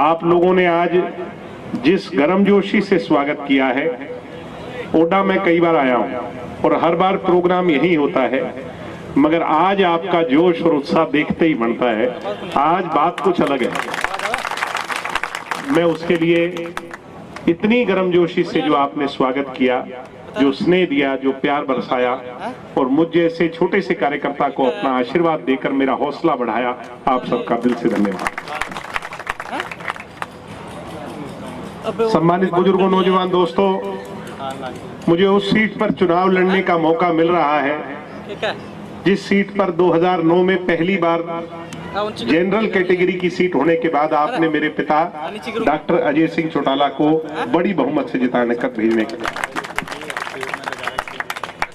आप लोगों ने आज जिस गर्मजोशी से स्वागत किया है, ओडा में कई बार आया हूं और हर बार प्रोग्राम यही होता है, मगर आज आपका जोश और उत्साह देखते ही बनता है। आज बात कुछ अलग है। मैं उसके लिए इतनी गर्मजोशी से जो आपने स्वागत किया, जो स्नेह दिया, जो प्यार बरसाया और मुझ जैसे छोटे से कार्यकर्ता को अपना आशीर्वाद देकर मेरा हौसला बढ़ाया, आप सबका दिल से धन्यवाद। सम्मानित बुजुर्गों, नौजवान दोस्तों, मुझे उस सीट पर चुनाव लड़ने का मौका मिल रहा है जिस सीट पर 2009 में पहली बार जनरल कैटेगरी की सीट होने के बाद आपने मेरे पिता डॉक्टर अजय सिंह चौटाला को बड़ी बहुमत से जिताने कर भेजने के लिए।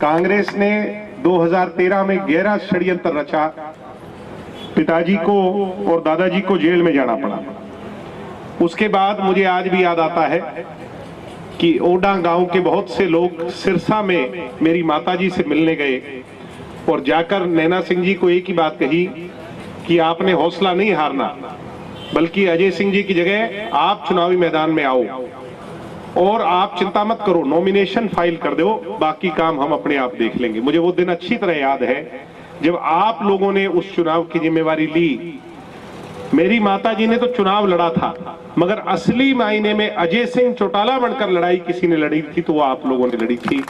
कांग्रेस ने 2013 में गहरा षड्यंत्र रचा, पिताजी को और दादाजी को जेल में जाना पड़ा। उसके बाद मुझे आज भी याद आता है कि ओडा गांव के बहुत से लोग सिरसा में मेरी माताजी से मिलने गए और जाकर नैना सिंह जी को एक ही बात कही कि आपने हौसला नहीं हारना, बल्कि अजय सिंह जी की जगह आप चुनावी मैदान में आओ और आप चिंता मत करो, नॉमिनेशन फाइल कर दो, बाकी काम हम अपने आप देख लेंगे। मुझे वो दिन अच्छी तरह याद है जब आप लोगों ने उस चुनाव की जिम्मेवारी ली। मेरी माताजी ने तो चुनाव लड़ा था, मगर असली मायने में अजय सिंह चौटाला बनकर लड़ाई किसी ने लड़ी थी तो वो आप लोगों ने लड़ी थी।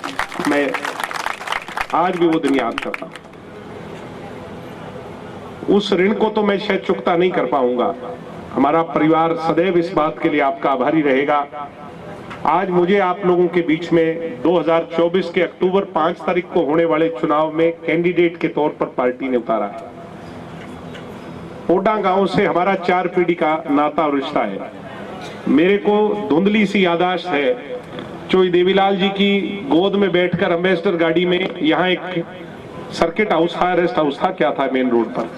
मैं आज भी वो दिन याद करता हूं। उस ऋण को तो मैं शायद चुकता नहीं कर पाऊंगा। हमारा परिवार सदैव इस बात के लिए आपका आभारी रहेगा। आज मुझे आप लोगों के बीच में 2024 के अक्टूबर 5 तारीख को होने वाले चुनाव में कैंडिडेट के तौर पर पार्टी ने उतारा है। ओडा गांव से हमारा 4 पीढ़ी का नाता और रिश्ता है। मेरे को धुंधली सी याददाश्त है, चोई देवीलाल जी की गोद में बैठकर एम्बेसडर गाड़ी में, यहाँ एक सर्किट हाउस था, रेस्ट हाउस था, क्या था मेन रोड पर,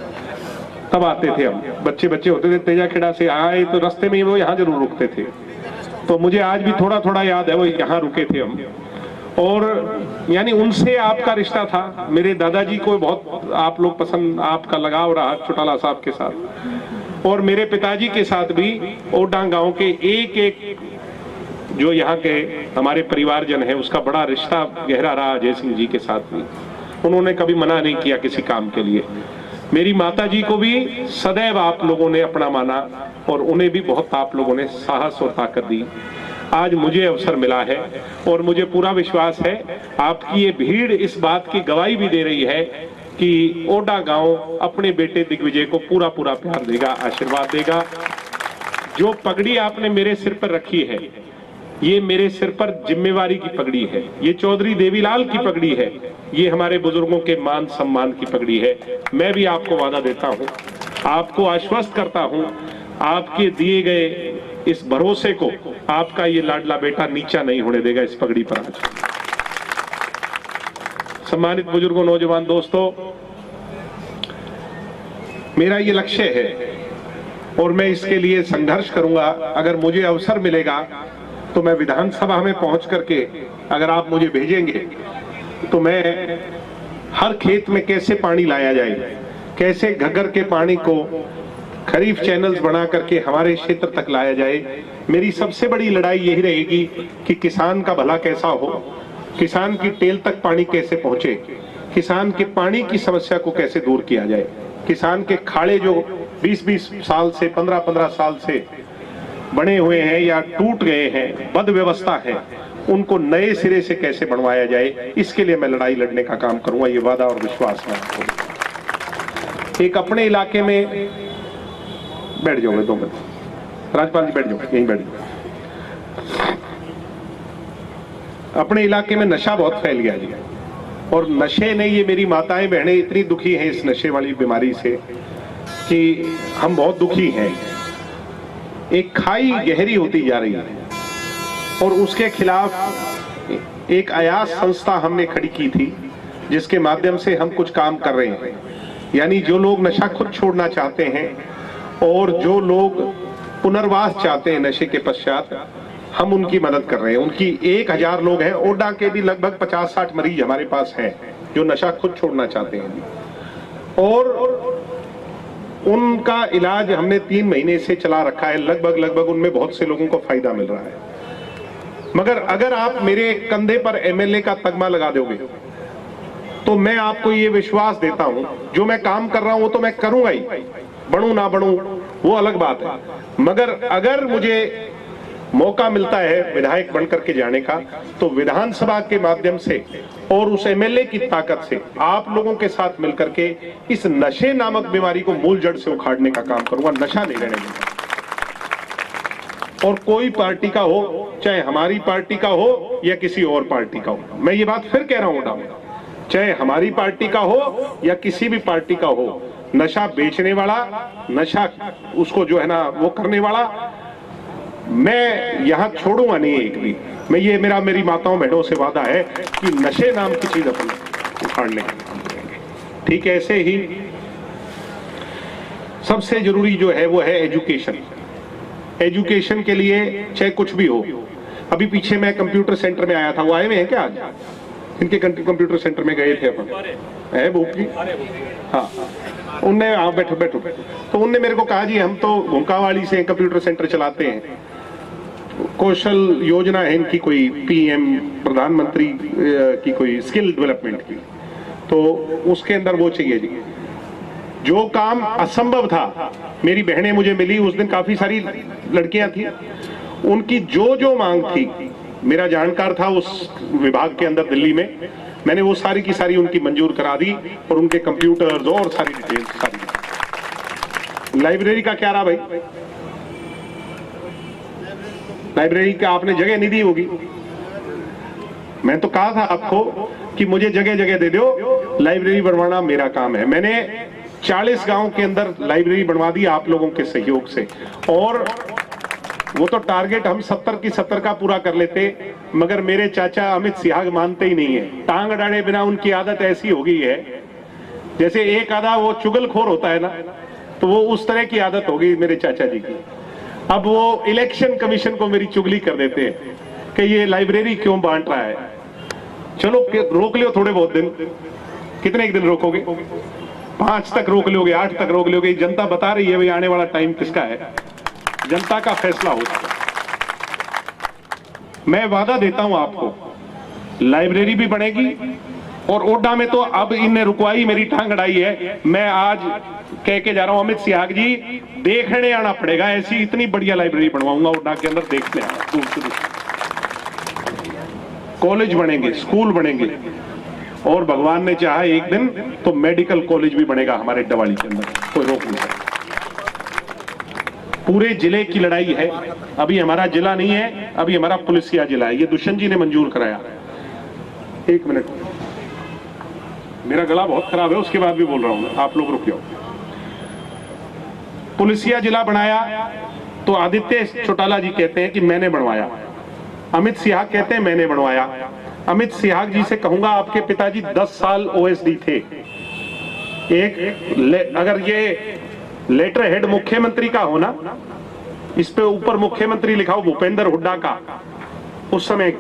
तब आते थे हम, बच्चे बच्चे होते थे, तेजाखेड़ा से आए तो रास्ते में वो यहाँ जरूर रुकते थे। तो मुझे आज भी थोड़ा थोड़ा याद है वो यहाँ रुके थे हम, और यानी उनसे आपका रिश्ता था। मेरे दादाजी को बहुत आप लोग पसंद, आपका लगाव रहा चौटाला साहब के साथ, और मेरे पिताजी के साथ भी ओडा गांव के एक एक जो यहाँ के हमारे परिवारजन है उसका बड़ा रिश्ता गहरा रहा अजय सिंह जी के साथ भी। उन्होंने कभी मना नहीं किया किसी काम के लिए। मेरी माताजी को भी सदैव आप लोगों ने अपना माना और उन्हें भी बहुत आप लोगों ने साहस और ताकत दी। आज मुझे अवसर मिला है और मुझे पूरा विश्वास है आपकी ये भीड़ इस बात की गवाही भी दे रही है कि ओडा गांव अपने बेटे दिग्विजय को पूरा पूरा प्यार देगा, आशीर्वाद देगा। जो पगड़ी आपने मेरे सिर पर रखी है, ये मेरे सिर पर जिम्मेवारी की पगड़ी है, ये चौधरी देवीलाल की पगड़ी है, ये हमारे बुजुर्गों के मान सम्मान की पगड़ी है। मैं भी आपको वादा देता हूं, आपको आश्वस्त करता हूं, आपके दिए गए इस भरोसे को आपका ये लाडला बेटा नीचा नहीं होने देगा इस पगड़ी पर। आज सम्मानित बुजुर्गों, नौजवान दोस्तों, मेरा ये लक्ष्य है और मैं इसके लिए संघर्ष करूंगा। अगर मुझे अवसर मिलेगा तो मैं विधानसभा में पहुंच करके, अगर आप मुझे भेजेंगे तो मैं हर खेत में कैसे पानी लाया जाए, कैसे घग्गर के पानी को खरीफ चैनल्स बना करके हमारे क्षेत्र तक लाया जाए। मेरी सबसे बड़ी लड़ाई यही रहेगी कि किसान का भला कैसा हो, किसान की टेल तक पानी कैसे पहुंचे, किसान के पानी की समस्या को कैसे दूर किया जाए, किसान के खाड़े जो 20-20 साल से 15-15 साल से बने हुए हैं या टूट गए हैं, बद व्यवस्था है, उनको नए सिरे से कैसे बनवाया जाए, इसके लिए मैं लड़ाई लड़ने का काम करूंगा। ये वादा और विश्वास है आपको। एक अपने इलाके में बैठ जाओगे 2 मिनट, राज्यपाल जी बैठ जाओ, यहीं बैठ जाओ। अपने इलाके में नशा बहुत फैल गया जी, और नशे ने, ये मेरी माताएं बहनें इतनी दुखी हैं इस नशे वाली बीमारी से कि हम बहुत दुखी हैं। एक खाई गहरी होती जा रही है और उसके खिलाफ एक अयास संस्था हमने खड़ी की थी जिसके माध्यम से हम कुछ काम कर रहे हैं। यानी जो लोग नशा खुद छोड़ना चाहते हैं और जो लोग पुनर्वास चाहते हैं नशे के पश्चात, हम उनकी मदद कर रहे हैं। उनकी 1000 लोग हैं। ओडा के भी लगभग 50-60 मरीज हमारे पास हैं जो नशा खुद छोड़ना चाहते हैं। और उनका इलाज हमने 3 महीने से चला रखा है, लगभग उनमें बहुत से लोगों को फायदा मिल रहा है। मगर अगर आप मेरे कंधे पर एमएलए का तगमा लगा दोगे तो मैं आपको ये विश्वास देता हूं, जो मैं काम कर रहा हूं वो तो मैं करूंगा ही, बढ़ूं ना बढ़ूं वो अलग बात है। मगर अगर मुझे मौका मिलता है विधायक बनकर के जाने का, तो विधानसभा के माध्यम से और उस एमएलए की ताकत से आप लोगों के साथ मिलकर के इस नशे नामक बीमारी को मूल जड़ से उखाड़ने का काम करूंगा। नशा नहीं रहने दूंगा। और कोई पार्टी का हो, चाहे हमारी पार्टी का हो या किसी और पार्टी का हो, मैं ये बात फिर कह रहा हूं, चाहे हमारी पार्टी का हो या किसी भी पार्टी का हो, नशा बेचने वाला, नशा उसको जो है ना वो करने वाला, मैं यहां छोड़ूंगा नहीं एक भी। मैं ये मेरी माताओं बहनों से वादा है कि नशे नाम की चीज अपन उखाड़ने का काम करेंगे। ठीक है, ऐसे ही सबसे जरूरी जो है वो है एजुकेशन। एजुकेशन के लिए चाहे कुछ भी हो, अभी पीछे मैं कंप्यूटर सेंटर में आया था, वो आए हुए हैं क्या आज? इनके कंप्यूटर सेंटर में गए थे अपन, है भूप जी? हाँ, उनने बैठो बैठो, तो उनने मेरे को कहा जी हम तो भूकावाली से कंप्यूटर सेंटर चलाते हैं, कौशल योजना है इनकी, कोई पीएम प्रधानमंत्री की कोई स्किल डेवलपमेंट की, तो उसके अंदर वो चाहिए जी। जो काम असंभव था, मेरी बहनें मुझे मिली उस दिन, काफी सारी लड़कियां थी, उनकी जो मांग थी, मेरा जानकार था उस विभाग के अंदर दिल्ली में, मैंने वो सारी की सारी उनकी मंजूर करा दी और उनके कंप्यूटर्स और सारी डिटेल्स सारी। लाइब्रेरी का क्या रहा भाई? लाइब्रेरी का आपने जगह नहीं दी होगी। मैं तो कहा था आपको कि मुझे जगह जगह दे दो, लाइब्रेरी बनवाना मेरा काम है। मैंने 40 गांव के अंदर लाइब्रेरी बनवा दी आप लोगों के सहयोग से, और वो तो टारगेट हम 70 की 70 का पूरा कर लेते, मगर मेरे चाचा अमित सिहाग मानते ही नहीं है। टांग अड़ाड़े बिना उनकी आदत ऐसी हो गई है, जैसे एक आधा वो चुगलखोर होता है ना, तो वो उस तरह की आदत हो गई मेरे चाचा जी की। अब वो इलेक्शन कमीशन को मेरी चुगली कर देते हैं कि ये लाइब्रेरी क्यों बांट रहा है। चलो रोक लियो थोड़े बहुत दिन, कितने एक दिन रोकोगे? 5 तक रोक लोगे, 8 तक रोक लोगे, जनता बता रही है भाई आने वाला टाइम किसका है, जनता का फैसला हो सकता है। मैं वादा देता हूं आपको, लाइब्रेरी भी बनेगी, और ओडा में तो अब इनने रुकवाई, मेरी टांग अड़ाई है। मैं आज कह के जा रहा हूं अमित सिहाग जी, देखने आना पड़ेगा, ऐसी इतनी बढ़िया लाइब्रेरी बनवाऊंगा ओडा के अंदर, देखने आना। दूर से दूर कॉलेज बनेंगे, स्कूल बनेंगे, और भगवान ने चाहा एक दिन तो मेडिकल कॉलेज भी बनेगा हमारे डवाली के अंदर, कोई रोक नहीं सकता। पूरे जिले की लड़ाई है, अभी हमारा जिला नहीं है, अभी हमारा पुलिसिया जिला है, ये दुष्यंत जी ने मंजूर कराया। एक मिनट, मेरा गला बहुत खराब है, उसके बाद भी बोल रहा हूं, आप लोग रुक जाओ। पुलिसिया जिला बनाया तो आदित्य चौटाला जी कहते हैं कि मैंने बनवाया, अमित सिहाग कहते हैं मैंने बनवाया। अमित सिहाग जी से कहूंगा, आपके पिताजी 10 साल ओएसडी थे। अगर ये लेटर हेड मुख्यमंत्री का हो ना, इस पे ऊपर मुख्यमंत्री लिखा हो भूपेंद्र हुड्डा का, उस समय,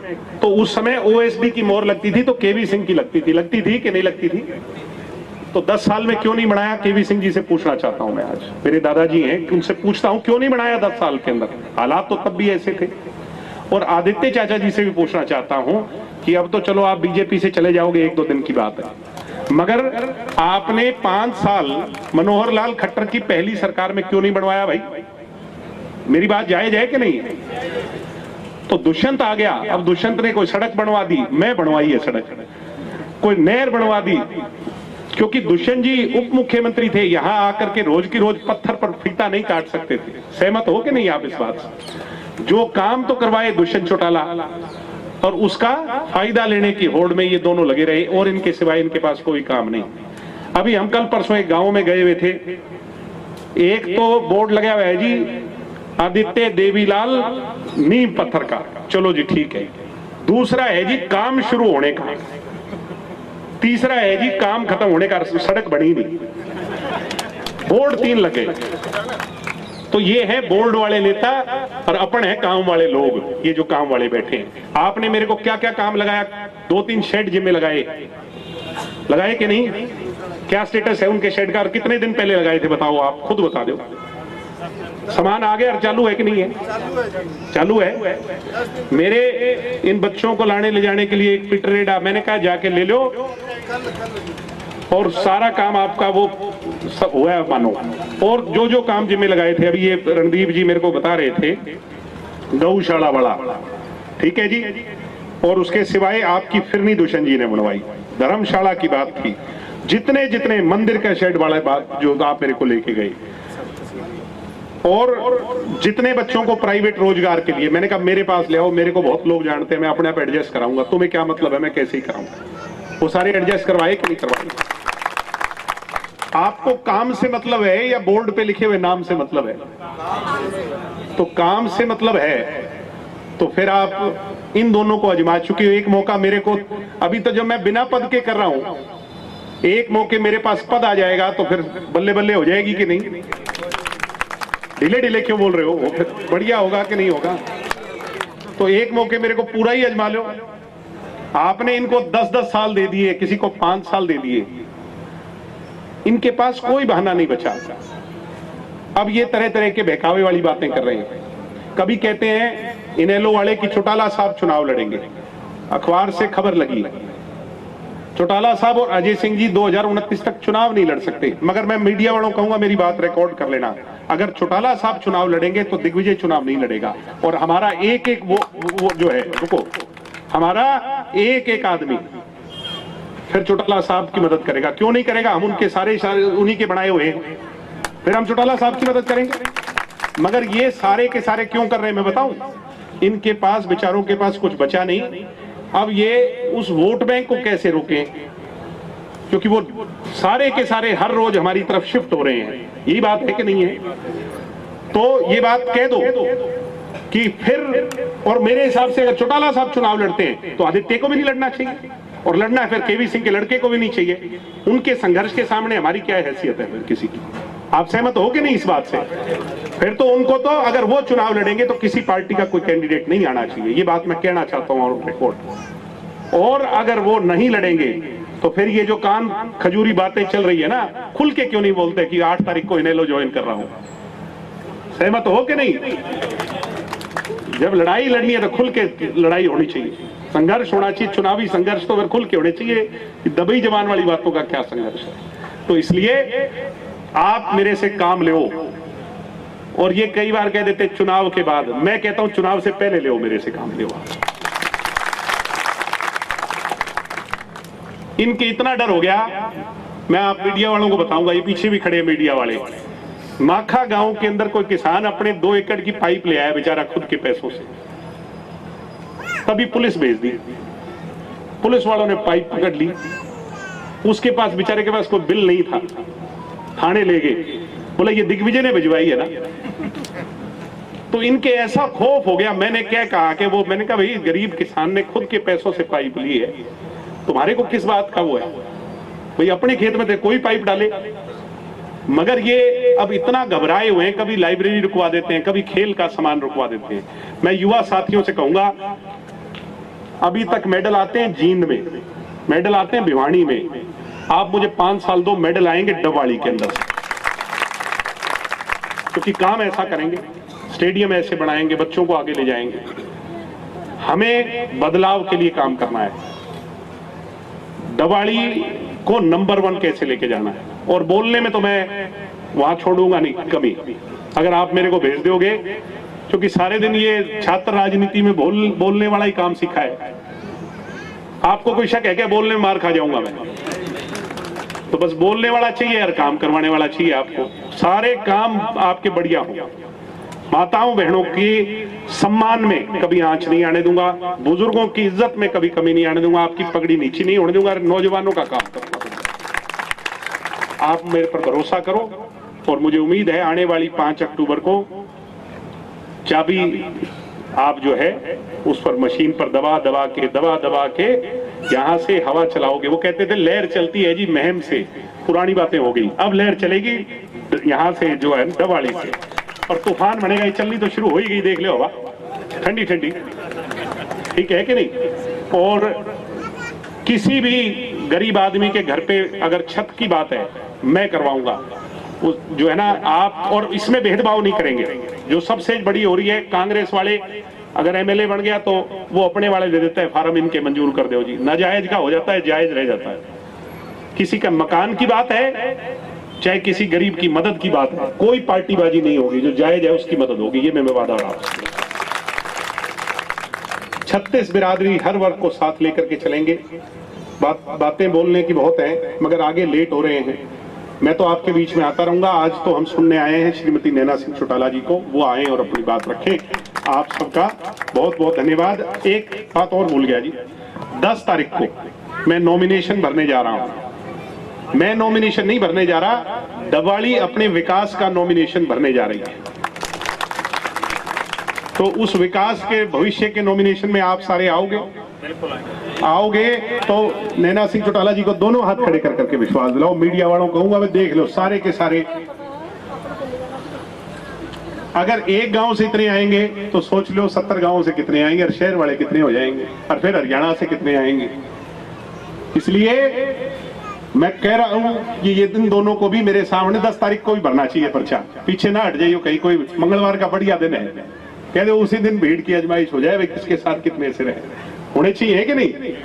तो उस समय ओएसडी की मोहर लगती थी तो केवी सिंह की लगती थी कि नहीं लगती थी? तो 10 साल में क्यों नहीं बनाया? केवी सिंह जी से पूछना चाहता हूं मैं आज, मेरे दादाजी हैं, उनसे पूछता हूं क्यों नहीं बनाया 10 साल के अंदर? हालात तो तब भी ऐसे थे। और आदित्य चाचा जी से भी पूछना चाहता हूं कि अब तो चलो आप बीजेपी से चले जाओगे, 1-2 दिन की बात है, मगर आपने 5 साल मनोहर लाल खट्टर की पहली सरकार में क्यों नहीं बनवाया भाई? मेरी बात जायज है कि नहीं? तो दुष्यंत आ गया, अब दुष्यंत ने कोई सड़क बनवा दी, मैं बनवाई है सड़क, कोई नहर बनवा दी, क्योंकि दुष्यंत जी उप मुख्यमंत्री थे, यहां आकर के रोज की रोज पत्थर पर फीता नहीं काट सकते थे। सहमत हो कि नहीं आप इस बात से? जो काम तो करवाए दुष्यंत चौटाला, और उसका फायदा लेने की होड़ में ये दोनों लगे रहे, और इनके सिवाय इनके पास कोई काम नहीं। अभी हम कल परसों एक गांव में गए हुए थे, एक तो बोर्ड लगा हुआ है जी आदित्य देवीलाल नींव पत्थर का, चलो जी ठीक है। दूसरा है जी काम शुरू होने का, तीसरा है जी काम खत्म होने का, सड़क बनी नहीं, बोर्ड 3 लगे। तो ये है बोर्ड वाले नेता और अपन है काम वाले लोग, ये जो काम वाले बैठे हैं। आपने मेरे को क्या क्या काम लगाया, 2-3 शेड जिम्मे लगाए कि नहीं? क्या स्टेटस है उनके शेड का और कितने दिन पहले लगाए थे बताओ, आप खुद बता दो। सामान आ गया और चालू है कि नहीं है? चालू है। मेरे इन बच्चों को लाने ले जाने के लिए एक पिटरेडा, मैंने कहा जाके ले लो और सारा काम आपका वो सब हुआ है मानो। और जो जो काम जिम्मे लगाए थे, अभी ये रणदीप जी मेरे को बता रहे थे, गौशाला बड़ा, ठीक है जी। और उसके सिवाय आपकी फिरनी दुष्यंत जी ने बनवाई, धर्मशाला की बात थी, जितने जितने मंदिर का शेड वाला बात जो आप मेरे को लेके गए, और जितने बच्चों को प्राइवेट रोजगार के लिए, मैंने कहा मेरे पास ले आओ, मेरे को बहुत लोग जानते हैं, मैं अपने आप एडजस्ट कराऊंगा, तुम्हें क्या मतलब है मैं कैसे ही कराऊंगा। वो सारे एडजस्ट करवाए कि नहीं करवाए? आपको काम से मतलब है या बोर्ड पे लिखे हुए नाम से मतलब है? तो काम से मतलब है तो फिर आप इन दोनों को आजमा चुके हो। एक मौका मेरे को, अभी तो जब मैं बिना पद के कर रहा हूं, एक मौके मेरे पास पद आ जाएगा तो फिर बल्ले बल्ले हो जाएगी कि नहीं? ढीले ढीले क्यों बोल रहे हो? वो फिर बढ़िया होगा कि नहीं होगा? तो एक मौके मेरे को पूरा ही आजमा लो। आपने इनको 10-10 साल दे दिए, किसी को 5 साल दे दिए, इनके पास कोई बहाना नहीं बचा। अब ये तरह तरह के बहकावे वाली बातें कर रहे हैं। कभी कहते हैं इनेलो वाले की चौटाला साहब चुनाव लड़ेंगे, अखबार से खबर लगी चौटाला साहब और अजय सिंह जी 2029 तक चुनाव नहीं लड़ सकते। मगर मैं मीडिया वालों को कहूंगा मेरी बात रिकॉर्ड कर लेना, अगर चौटाला साहब चुनाव लड़ेंगे तो दिग्विजय चुनाव नहीं लड़ेगा। और हमारा एक एक वो जो है, रुको, हमारा एक एक आदमी फिर चौटाला साहब की मदद करेगा। क्यों नहीं करेगा? हम उनके सारे उन्हीं के बनाए हुए हैं, फिर हम चौटाला साहब की मदद करेंगे। मगर ये सारे के सारे क्यों कर रहे हैं मैं बताऊं? इनके पास, बेचारों के पास कुछ बचा नहीं। अब ये उस वोट बैंक को कैसे रोकें, क्योंकि वो सारे के सारे हर रोज हमारी तरफ शिफ्ट हो रहे हैं। यही बात है कि नहीं है? तो ये बात कह दो कि फिर, और मेरे हिसाब से अगर चौटाला साहब चुनाव लड़ते हैं तो आदित्य को भी नहीं लड़ना चाहिए, और लड़ना है फिर केवी सिंह के लड़के को भी नहीं चाहिए। उनके संघर्ष के सामने हमारी क्या हैसियत है फिर किसी की? आप सहमत हो कि नहीं इस बात से? फिर तो उनको तो, अगर वो चुनाव लड़ेंगे तो किसी पार्टी का कोई कैंडिडेट नहीं आना चाहिए, ये बात मैं कहना चाहता हूं और रिकॉर्ड। और अगर वो नहीं लड़ेंगे तो फिर ये जो कान खजूरी बातें चल रही है ना, खुल के क्यों नहीं बोलते कि 8 तारीख को इनेलो ज्वाइन कर रहा हूं? सहमत हो कि नहीं? जब लड़ाई लड़नी है तो खुल के लड़ाई होनी चाहिए, संघर्ष होना चाहिए, चुनावी संघर्ष तो फिर खुल के होने चाहिए। दबई जवान वाली बातों का क्या संघर्ष है? तो इसलिए आप मेरे से काम ले। और ये कई बार कह देते चुनाव के बाद, मैं कहता हूं चुनाव से पहले ले मेरे से काम ले। इनके इतना डर हो गया, मैं आप मीडिया वालों को बताऊंगा, ये पीछे भी खड़े मीडिया वाले। माखा गांव के अंदर कोई किसान अपने 2 एकड़ की पाइप ले आया बेचारा खुद के पैसों से, तभी पुलिस भेज दी। पुलिस वालों ने पाइप पकड़ ली, उसके पास, बेचारे के पास कोई बिल नहीं था, थाने ले गए, बोला ये दिग्विजय ने भिजवाई है ना। तो इनके ऐसा खौफ हो गया, मैंने क्या कहा कि वो, मैंने कहा भाई गरीब किसान ने खुद के पैसों से पाइप ली है, तुम्हारे को किस बात का वो है? भाई अपने खेत में थे, कोई पाइप डाले। मगर ये अब इतना घबराए हुए हैं, कभी लाइब्रेरी रुकवा देते हैं, कभी खेल का सामान रुकवा देते हैं। मैं युवा साथियों से कहूंगा, अभी तक मेडल आते हैं जींद में, मेडल आते हैं भिवानी में, आप मुझे 5 साल दो, मेडल आएंगे डबवाड़ी के अंदर से। क्योंकि काम ऐसा करेंगे, स्टेडियम ऐसे बनाएंगे, बच्चों को आगे ले जाएंगे। हमें बदलाव के लिए काम करना है, डबवाड़ी को नंबर 1 कैसे लेके जाना है। और बोलने में तो मैं वहां छोड़ूंगा नहीं कमी, अगर आप मेरे को भेज दोगे, क्योंकि सारे दिन ये छात्र राजनीति में बोलने वाला ही काम सीखा है। आपको कोई शक है क्या बोलने में मार खा जाऊंगा मैं? तो बस बोलने वाला चाहिए यार, काम करवाने वाला चाहिए आपको। सारे काम आपके बढ़िया हो। माताओं बहनों की सम्मान में कभी आंच नहीं आने दूंगा, बुजुर्गों की इज्जत में कभी कमी नहीं आने दूंगा, आपकी पगड़ी नीची नहीं होने दूंगा, नौजवानों का काम करना। आप मेरे पर भरोसा करो, और मुझे उम्मीद है आने वाली 5 अक्टूबर को चाबी आप जो है उस पर मशीन पर दबा दबा के यहां से हवा चलाओगे। वो कहते थे लहर चलती है जी महम से, पुरानी बातें हो गई, अब लहर चलेगी यहां से जो है डबवाड़ी से, और तूफान बनेगा। ये चलनी तो शुरू हो ही गई, देख लो हवा ठंडी ठंडी, ठीक है कि नहीं? और किसी भी गरीब आदमी के घर पे अगर छत की बात है, मैं करवाऊंगा। वो जो है ना आप, और इसमें भेदभाव नहीं करेंगे। जो सबसे बड़ी हो रही है, कांग्रेस वाले अगर एमएलए बन गया तो वो अपने वाले दे देता है, फार्म इनके मंजूर कर दो जी, नाजायज का हो जाता है, जायज रह जाता है। किसी का मकान की बात है, चाहे किसी गरीब की मदद की बात है, कोई पार्टीबाजी नहीं होगी, जो जायज है उसकी मदद होगी, ये मैं वादा रहा हूं। 36 बिरादरी हर वर्ग को साथ लेकर के चलेंगे। बातें बोलने की बहुत है, मगर आगे लेट हो रहे हैं। मैं तो आपके बीच में आता रहूंगा। आज तो हम सुनने आए हैं श्रीमती नैना सिंह चौटाला जी को, वो आए और अपनी बात रखें। आप सबका बहुत बहुत धन्यवाद। एक बात और भूल गया जी, 10 तारीख को मैं नॉमिनेशन भरने जा रहा हूं। मैं नॉमिनेशन नहीं भरने जा रहा, डबवाली अपने विकास का नॉमिनेशन भरने जा रही है। तो उस विकास के भविष्य के नॉमिनेशन में आप सारे आओगे? आओगे तो नैना सिंह चौटाला जी को दोनों हाथ खड़े कर करके विश्वास दिलाओ। मीडिया वालों को कहूंगा, मैं देख लो सारे के सारे। अगर एक गांव से इतने आएंगे तो सोच लो 70 गांवों से कितने आएंगे, और शहर वाले कितने हो जाएंगे, और फिर हरियाणा से कितने आएंगे। इसलिए मैं कह रहा हूं कि ये दिन दोनों को भी मेरे सामने 10 तारीख को भी भरना चाहिए पर्चा। पीछे ना हट जाइए कहीं, कोई मंगलवार का बढ़िया दिन है, कह दो उसी दिन भीड़ की आजमाइश हो जाए, किसके साथ कितने से रहे, होने चाहिए कि नहीं।